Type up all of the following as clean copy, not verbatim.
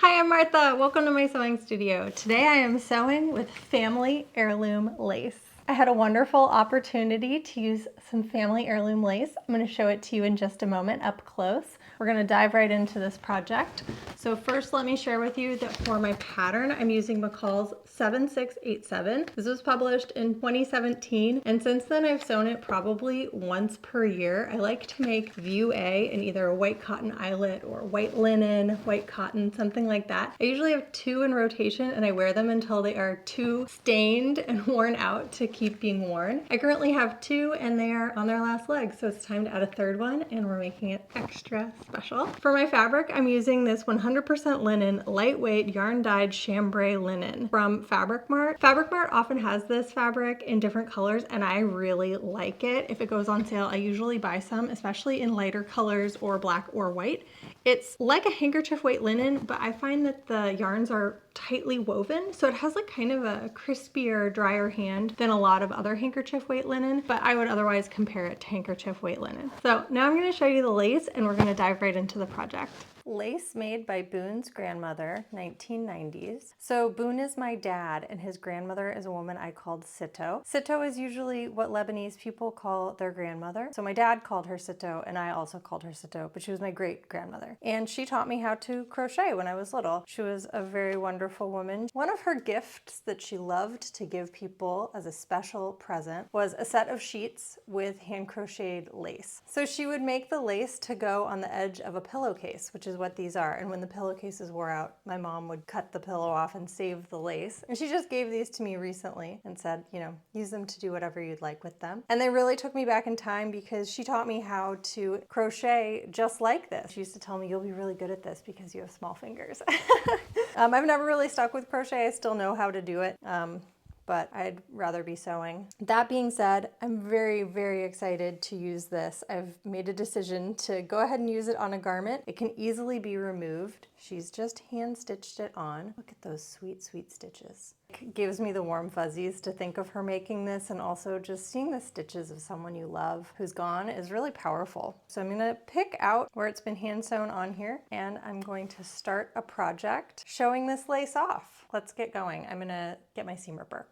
Hi, I'm Martha. Welcome to my sewing studio. Today I am sewing with family heirloom lace. I had a wonderful opportunity to use some family heirloom lace. I'm going to show it to you in just a moment up close. We're going to dive right into this project. So first, let me share with you that for my pattern, I'm using McCall's 7687. This was published in 2017, and since then I've sewn it probably once per year. I like to make view A in either a white cotton eyelet or white linen, white cotton, something like that. I usually have two in rotation and I wear them until they are too stained and worn out to keep being worn. I currently have two and they are on their last leg, so it's time to add a third one and we're making it extra special. For my fabric, I'm using this 100% linen, lightweight, yarn-dyed chambray linen from Fabric Mart. Fabric Mart often has this fabric in different colors and I really like it. If it goes on sale, I usually buy some, especially in lighter colors or black or white. It's like a handkerchief weight linen, but I find that the yarns are tightly woven, so it has like kind of a crispier, drier hand than a lot of other handkerchief weight linen, but I would otherwise compare it to handkerchief weight linen. So now I'm going to show you the lace and we're going to dive right into the project. Lace made by Boone's grandmother, 1990s. So Boone is my dad and his grandmother is a woman I called Sito. Sito is usually what Lebanese people call their grandmother. So my dad called her Sito and I also called her Sito, but she was my great grandmother. And she taught me how to crochet when I was little. She was a very wonderful woman. One of her gifts that she loved to give people as a special present was a set of sheets with hand crocheted lace. So she would make the lace to go on the edge of a pillowcase, which is what these are. And when the pillowcases wore out, my mom would cut the pillow off and save the lace. And she just gave these to me recently and said, you know, use them to do whatever you'd like with them. And they really took me back in time because she taught me how to crochet just like this. She used to tell me, you'll be really good at this because you have small fingers. I've never really stuck with crochet. I still know how to do it. But I'd rather be sewing. That being said, I'm very, very excited to use this. I've made a decision to go ahead and use it on a garment. It can easily be removed. She's just hand stitched it on. Look at those sweet, sweet stitches. It gives me the warm fuzzies to think of her making this, and also just seeing the stitches of someone you love who's gone is really powerful. So I'm gonna pick out where it's been hand sewn on here, and I'm going to start a project showing this lace off. Let's get going. I'm gonna get my seam ripper.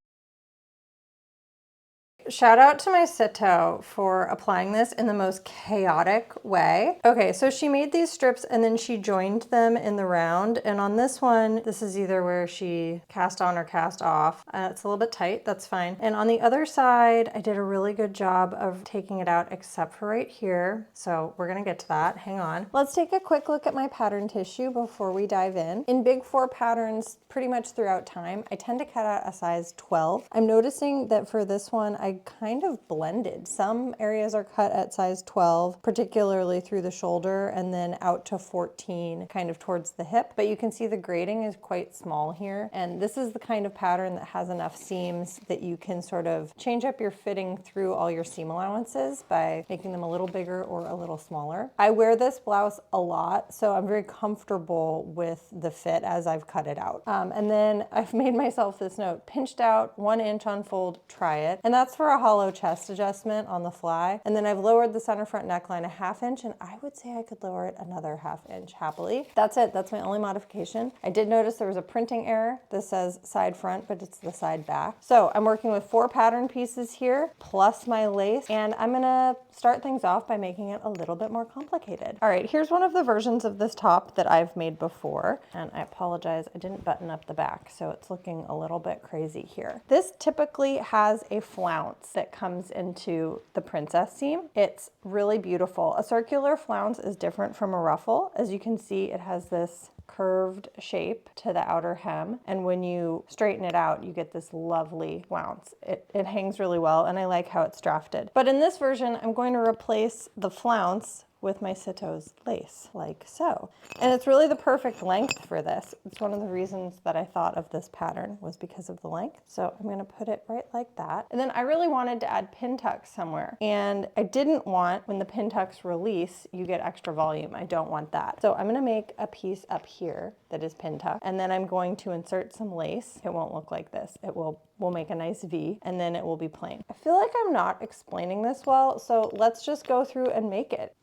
Shout out to my Sito for applying this in the most chaotic way. Okay, so she made these strips and then she joined them in the round. And on this one, this is either where she cast on or cast off. It's a little bit tight, that's fine. And on the other side, I did a really good job of taking it out except for right here. So we're gonna get to that, hang on. Let's take a quick look at my pattern tissue before we dive in. In Big 4 patterns, pretty much throughout time, I tend to cut out a size 12. I'm noticing that for this one, I kind of blended. Some areas are cut at size 12, particularly through the shoulder, and then out to 14, kind of towards the hip. But you can see the grading is quite small here. And this is the kind of pattern that has enough seams that you can sort of change up your fitting through all your seam allowances by making them a little bigger or a little smaller. I wear this blouse a lot, so I'm very comfortable with the fit as I've cut it out. And then I've made myself this note, pinched out 1 inch on fold, try it. And that's for a hollow chest adjustment on the fly. And then I've lowered the center front neckline a 1/2 inch, and I would say I could lower it another 1/2 inch happily. That's it, that's my only modification. I did notice there was a printing error. This says side front, but it's the side back. So I'm working with 4 pattern pieces here, plus my lace, and I'm gonna start things off by making it a little bit more complicated. All right, here's one of the versions of this top that I've made before, and I apologize, I didn't button up the back, so it's looking a little bit crazy here. This typically has a flounce that comes into the princess seam. It's really beautiful. A circular flounce is different from a ruffle. As you can see, it has this curved shape to the outer hem, and when you straighten it out you get this lovely flounce. It hangs really well and I like how it's drafted. But in this version I'm going to replace the flounce with my Sito's lace, like so. And it's really the perfect length for this. It's one of the reasons that I thought of this pattern was because of the length. So I'm gonna put it right like that. And then I really wanted to add pin tucks somewhere. And I didn't want, when the pin tucks release, you get extra volume. I don't want that. So I'm gonna make a piece up here that is pin tuck. And then I'm going to insert some lace. It won't look like this. We'll make a nice V, and then it will be plain. I feel like I'm not explaining this well, so let's just go through and make it.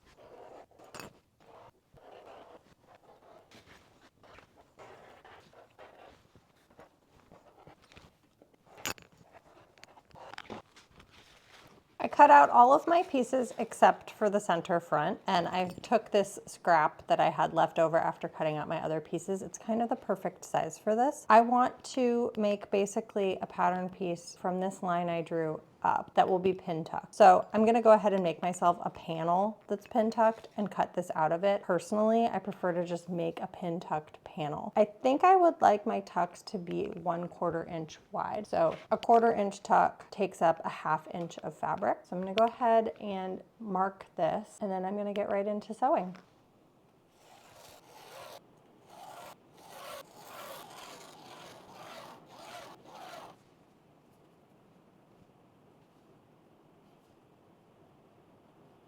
cut out all of my pieces except for the center front, and I took this scrap that I had left over after cutting out my other pieces. It's kind of the perfect size for this. I want to make basically a pattern piece from this line I drew up that will be pin tucked. So I'm gonna go ahead and make myself a panel that's pin tucked and cut this out of it. Personally, I prefer to just make a pin tucked panel. I think I would like my tucks to be 1/4 inch wide. So a 1/4 inch tuck takes up a 1/2 inch of fabric. So I'm gonna go ahead and mark this, and then I'm gonna get right into sewing.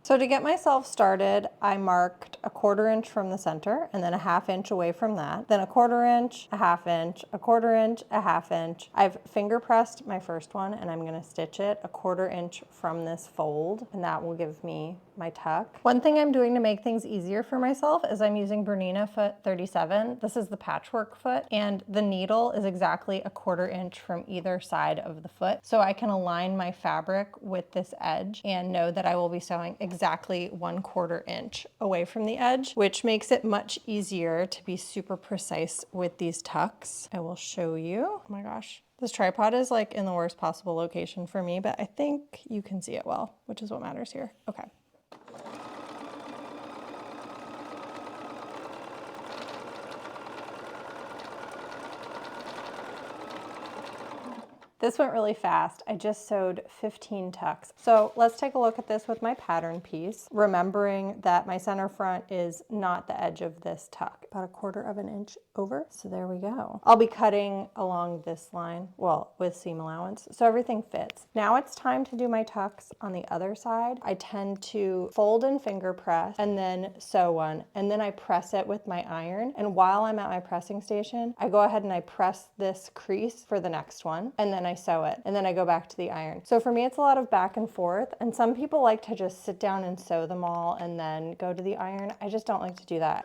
So to get myself started, I marked a 1/4 inch from the center and then a 1/2 inch away from that, then a 1/4 inch, a 1/2 inch, a 1/4 inch, a 1/2 inch. I've finger pressed my first one and I'm gonna stitch it a 1/4 inch from this fold, and that will give me my tuck. One thing I'm doing to make things easier for myself is I'm using Bernina foot 37. This is the patchwork foot, and the needle is exactly a 1/4 inch from either side of the foot. So I can align my fabric with this edge and know that I will be sewing exactly 1/4 inch away from the edge, which makes it much easier to be super precise with these tucks. I will show you. Oh my gosh. This tripod is like in the worst possible location for me, but I think you can see it well, which is what matters here. Okay. This went really fast. I just sewed 15 tucks. So let's take a look at this with my pattern piece, remembering that my center front is not the edge of this tuck, about a 1/4 inch over. So there we go. I'll be cutting along this line, well, with seam allowance, so everything fits. Now it's time to do my tucks on the other side. I tend to fold and finger press and then sew one, and then I press it with my iron. And while I'm at my pressing station, I go ahead and I press this crease for the next one, and then I sew it, and then I go back to the iron. So for me, it's a lot of back and forth, and some people like to just sit down and sew them all and then go to the iron. I just don't like to do that.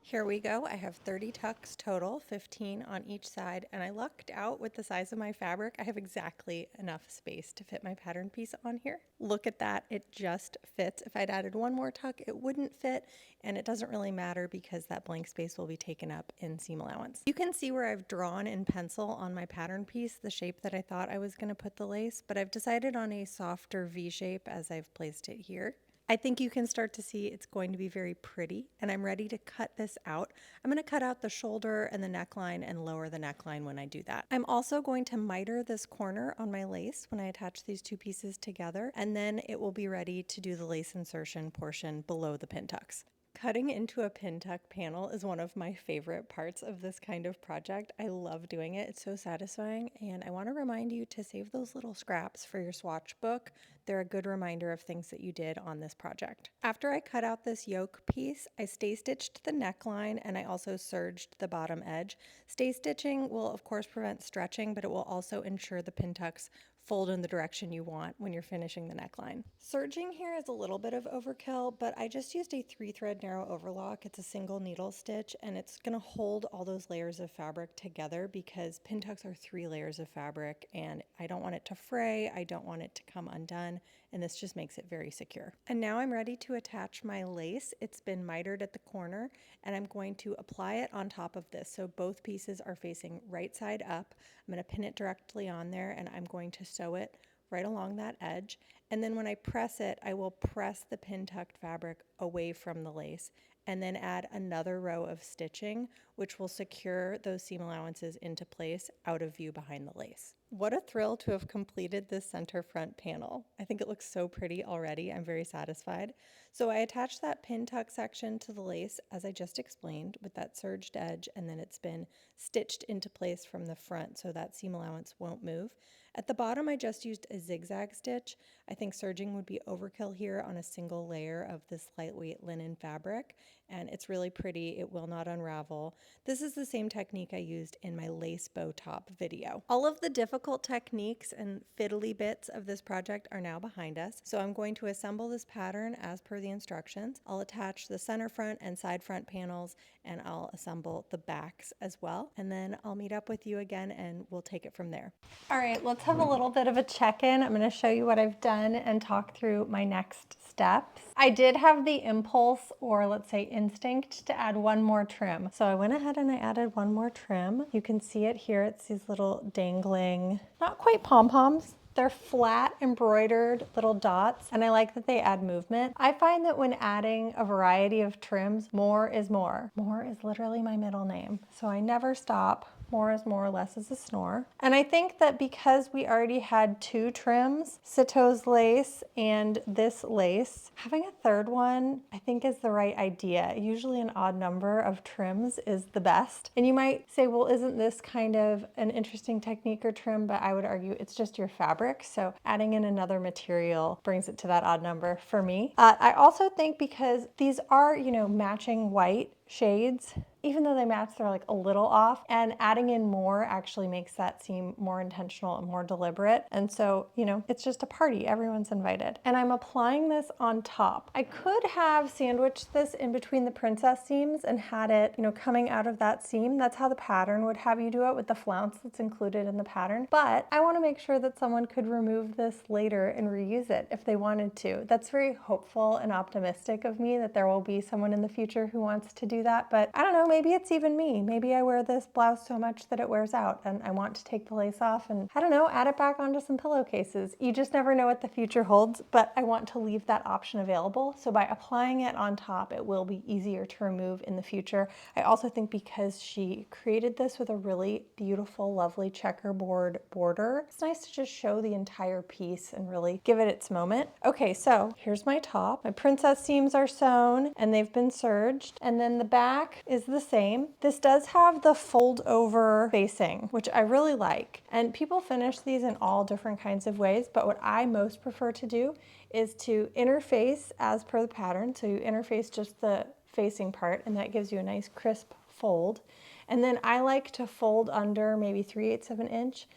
Here we go. I have 30 tucks total, 15 on each side, and I lucked out with the size of my fabric. I have exactly enough space to fit my pattern piece on here. Look at that, it just fits. If I'd added one more tuck, it wouldn't fit, and it doesn't really matter because that blank space will be taken up in seam allowance. You can see where I've drawn in pencil on my pattern piece the shape that I thought I was going to put the lace, but I've decided on a softer V shape as I've placed it here. I think you can start to see it's going to be very pretty, and I'm ready to cut this out. I'm going to cut out the shoulder and the neckline and lower the neckline when I do that. I'm also going to miter this corner on my lace when I attach these two pieces together, and then it will be ready to do the lace insertion portion below the pin tucks. Cutting into a pin tuck panel is one of my favorite parts of this kind of project. I love doing it. It's so satisfying, and I want to remind you to save those little scraps for your swatch book. They're a good reminder of things that you did on this project. After I cut out this yoke piece, I stay stitched the neckline, and I also serged the bottom edge. Stay stitching will of course prevent stretching, but it will also ensure the pin tucks fold in the direction you want when you're finishing the neckline. Serging here is a little bit of overkill, but I just used a 3-thread narrow overlock. It's a single needle stitch, and it's gonna hold all those layers of fabric together because pin tucks are 3 layers of fabric, and I don't want it to fray, I don't want it to come undone, and this just makes it very secure. And now I'm ready to attach my lace. It's been mitered at the corner, and I'm going to apply it on top of this. So both pieces are facing right side up. I'm going to pin it directly on there, and I'm going to sew it right along that edge. And then when I press it, I will press the pin tucked fabric away from the lace and then add another row of stitching, which will secure those seam allowances into place out of view behind the lace. What a thrill to have completed this center front panel. I think it looks so pretty already. I'm very satisfied. So I attached that pin tuck section to the lace as I just explained with that serged edge, and then it's been stitched into place from the front so that seam allowance won't move. At the bottom, I just used a zigzag stitch. I think serging would be overkill here on a single layer of this lightweight linen fabric. and it's really pretty. It will not unravel. This is the same technique I used in my lace bow top video. All of the difficult techniques and fiddly bits of this project are now behind us, so I'm going to assemble this pattern as per the instructions. I'll attach the center front and side front panels, and I'll assemble the backs as well, and then I'll meet up with you again and we'll take it from there. All right, let's have a little bit of a check-in. I'm going to show you what I've done and talk through my next steps. I did have the impulse, or let's say instinct, to add one more trim. So I went ahead and I added one more trim. You can see it here. It's these little dangling, not quite pom-poms. They're flat embroidered little dots, and I like that they add movement. I find that when adding a variety of trims, more is more. More is literally my middle name, so I never stop. More is more, less is a snore. And I think that because we already had two trims, Citeau's lace and this lace, having a third one I think is the right idea. Usually an odd number of trims is the best. And you might say, well, isn't this kind of an interesting technique or trim? But I would argue it's just your fabric. So adding in another material brings it to that odd number for me. I also think because these are, matching white shades, even though they match, they're like a little off, and adding in more actually makes that seem more intentional and more deliberate. And so, it's just a party, everyone's invited. And I'm applying this on top. I could have sandwiched this in between the princess seams and had it, coming out of that seam. That's how the pattern would have you do it with the flounce that's included in the pattern. But I want to make sure that someone could remove this later and reuse it if they wanted to. That's very hopeful and optimistic of me that there will be someone in the future who wants to do that. But I don't know, maybe it's even me. Maybe I wear this blouse so much that it wears out and I want to take the lace off and, I don't know, add it back onto some pillowcases. You just never know what the future holds, but I want to leave that option available. So by applying it on top, it will be easier to remove in the future. I also think because she created this with a really beautiful, lovely checkerboard border, it's nice to just show the entire piece and really give it its moment. Okay, so here's my top. My princess seams are sewn and they've been serged. And then the back is the same. This does have the fold over facing, which I really like. And people finish these in all different kinds of ways, but what I most prefer to do is to interface as per the pattern. So you interface just the facing part, and that gives you a nice crisp fold. And then I like to fold under maybe 3/8 of an inch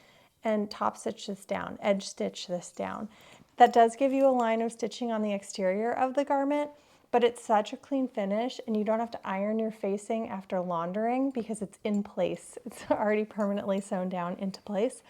and top stitch this down, edge stitch this down. That does give you a line of stitching on the exterior of the garment, but it's such a clean finish and you don't have to iron your facing after laundering because it's in place. It's already permanently sewn down into place.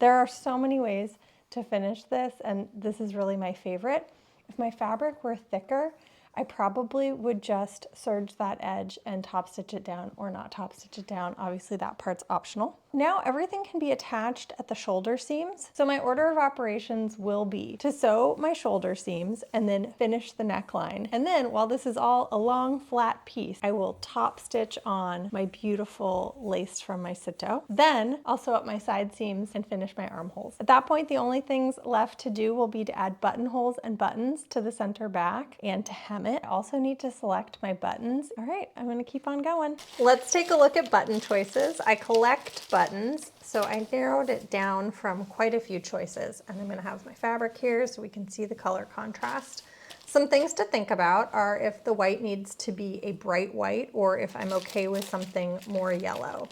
There are so many ways to finish this, and this is really my favorite. If my fabric were thicker, I probably would just serge that edge and top stitch it down, or not top stitch it down. Obviously that part's optional. Now everything can be attached at the shoulder seams. So my order of operations will be to sew my shoulder seams and then finish the neckline. And then while this is all a long flat piece, I will top stitch on my beautiful lace from my Citeau. Then I'll sew up my side seams and finish my armholes. At that point, the only things left to do will be to add buttonholes and buttons to the center back and to hem it. I also need to select my buttons. All right, I'm gonna keep on going. Let's take a look at button choices. I collect buttons, so I narrowed it down from quite a few choices, and I'm gonna have my fabric here so we can see the color contrast. Some things to think about are if the white needs to be a bright white or if I'm okay with something more yellow.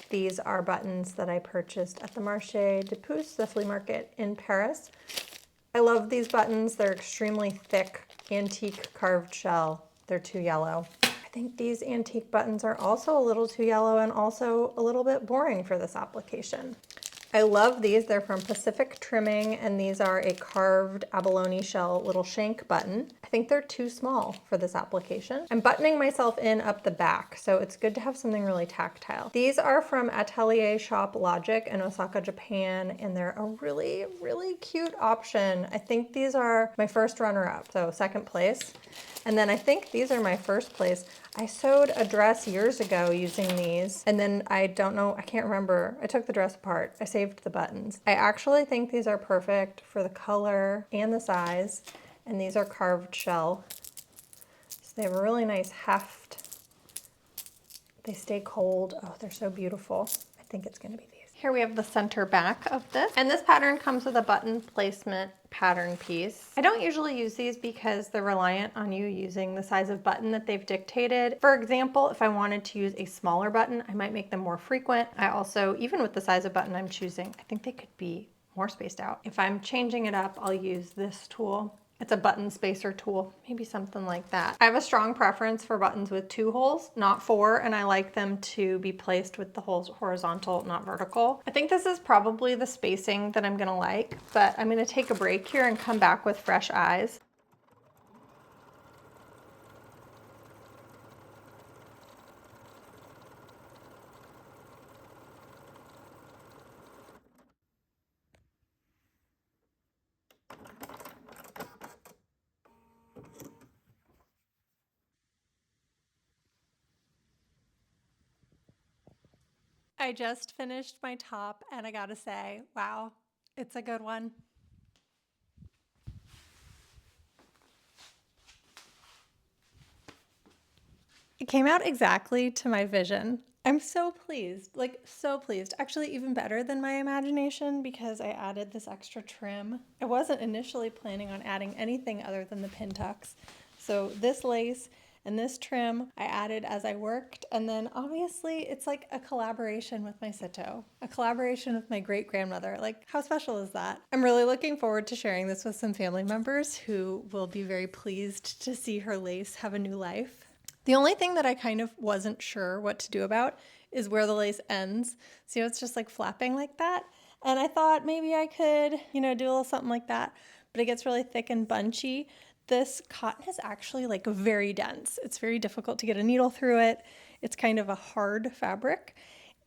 These are buttons that I purchased at the Marché de Puce, the flea market in Paris. I love these buttons. They're extremely thick, antique carved shell. They're too yellow. I think these antique buttons are also a little too yellow and also a little bit boring for this application. I love these. They're from Pacific Trimming, and these are a carved abalone shell little shank button. I think they're too small for this application. I'm buttoning myself in up the back, so it's good to have something really tactile. These are from Atelier Shop Logic in Osaka, Japan, and they're a really, really cute option. I think these are my first runner-up, so second place. And then I think these are my first place. I sewed a dress years ago using these, and then I can't remember. I took the dress apart. I saved the buttons. I actually think these are perfect for the color and the size, and these are carved shell. So they have a really nice heft. They stay cold. Oh, they're so beautiful. I think it's gonna be these. Here we have the center back of this, and this pattern comes with a button placement pattern piece. I don't usually use these because they're reliant on you using the size of button that they've dictated. For example, if I wanted to use a smaller button, I might make them more frequent. I also, even with the size of button I'm choosing, I think they could be more spaced out. If I'm changing it up, I'll use this tool. It's a button spacer tool, maybe something like that. I have a strong preference for buttons with 2 holes, not 4, and I like them to be placed with the holes horizontal, not vertical. I think this is probably the spacing that I'm gonna like, but I'm gonna take a break here and come back with fresh eyes. I just finished my top and I gotta say, wow, it's a good one. It came out exactly to my vision. I'm so pleased, like so pleased. Actually, even better than my imagination because I added this extra trim. I wasn't initially planning on adding anything other than the pin tucks. So this lace and this trim I added as I worked, and then obviously it's like a collaboration with my Sito, a collaboration with my great-grandmother. Like, how special is that? I'm really looking forward to sharing this with some family members who will be very pleased to see her lace have a new life. The only thing that I kind of wasn't sure what to do about is where the lace ends. See how it's just like flapping like that? And I thought maybe I could, do a little something like that, but it gets really thick and bunchy. This cotton is actually like very dense. It's very difficult to get a needle through it. It's kind of a hard fabric.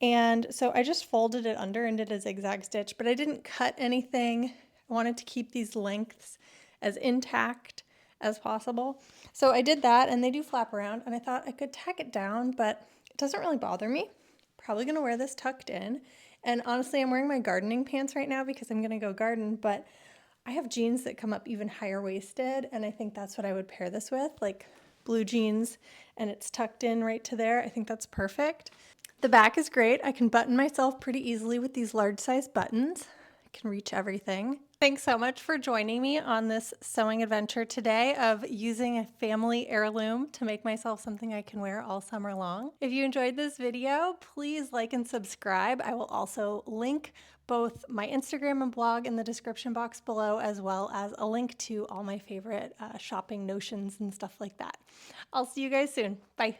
And so I just folded it under and did a zigzag stitch, but I didn't cut anything. I wanted to keep these lengths as intact as possible. So I did that, and they do flap around, and I thought I could tack it down, but it doesn't really bother me. Probably gonna wear this tucked in. And honestly, I'm wearing my gardening pants right now because I'm gonna go garden, but I have jeans that come up even higher waisted, and I think that's what I would pair this with, like blue jeans, and it's tucked in right to there. I think that's perfect. The back is great. I can button myself pretty easily with these large size buttons. I can reach everything. Thanks so much for joining me on this sewing adventure today of using a family heirloom to make myself something I can wear all summer long. If you enjoyed this video, please like and subscribe. I will also link both my Instagram and blog in the description box below, as well as a link to all my favorite shopping notions and stuff like that. I'll see you guys soon. Bye.